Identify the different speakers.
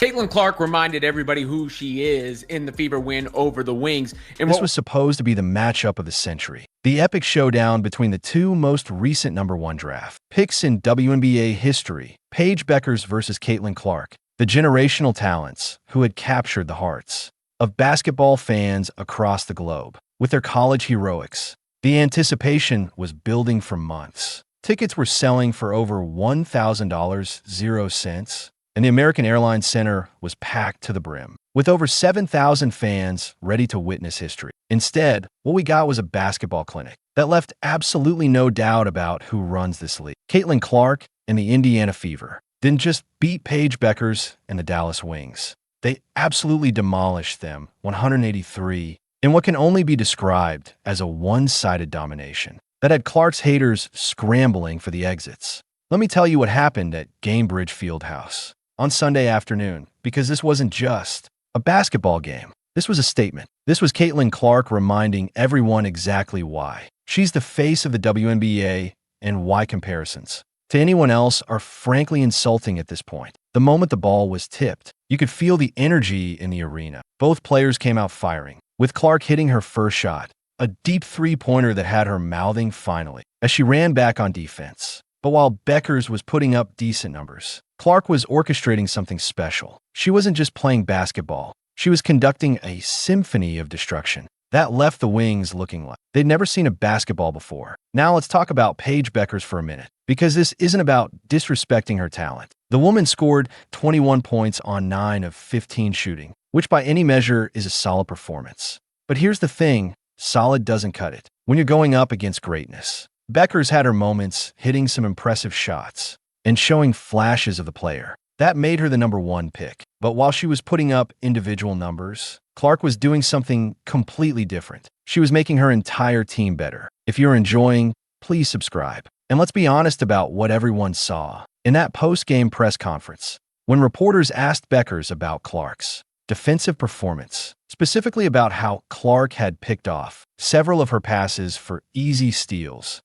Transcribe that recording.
Speaker 1: Caitlin Clark reminded everybody who she is in the Fever win over the Wings.
Speaker 2: And this was supposed to be the matchup of the century. The epic showdown between the two most recent #1 draft picks in WNBA history, Paige Bueckers versus Caitlin Clark, the generational talents who had captured the hearts of basketball fans across the globe with their college heroics. The anticipation was building for months. Tickets were selling for over $1,000, 0 cents, and the American Airlines Center was packed to the brim, with over 7,000 fans ready to witness history. Instead, what we got was a basketball clinic that left absolutely no doubt about who runs this league. Caitlin Clark and the Indiana Fever didn't just beat Paige Bueckers and the Dallas Wings. They absolutely demolished them, 183, in what can only be described as a one-sided domination that had Clark's haters scrambling for the exits. Let me tell you what happened at Gainbridge Fieldhouse on Sunday afternoon, because this wasn't just a basketball game. This was a statement. This was Caitlin Clark reminding everyone exactly why she's the face of the WNBA and why comparisons to anyone else are frankly insulting at this point. The moment the ball was tipped, you could feel the energy in the arena. Both players came out firing, with Clark hitting her first shot, a deep three-pointer that had her mouthing finally, as she ran back on defense. But while Bueckers was putting up decent numbers, Clark was orchestrating something special. She wasn't just playing basketball. She was conducting a symphony of destruction that left the Wings looking like they'd never seen a basketball before. Now let's talk about Paige Bueckers for a minute, because this isn't about disrespecting her talent. The woman scored 21 points on 9 of 15 shooting, which by any measure is a solid performance. But here's the thing, solid doesn't cut it when you're going up against greatness. Bueckers had her moments, hitting some impressive shots and showing flashes of the player. That made her the #1 pick. But while she was putting up individual numbers, Clark was doing something completely different. She was making her entire team better. If you're enjoying, please subscribe. And let's be honest about what everyone saw in that post-game press conference, when reporters asked Bueckers about Clark's defensive performance, specifically about how Clark had picked off several of her passes for easy steals.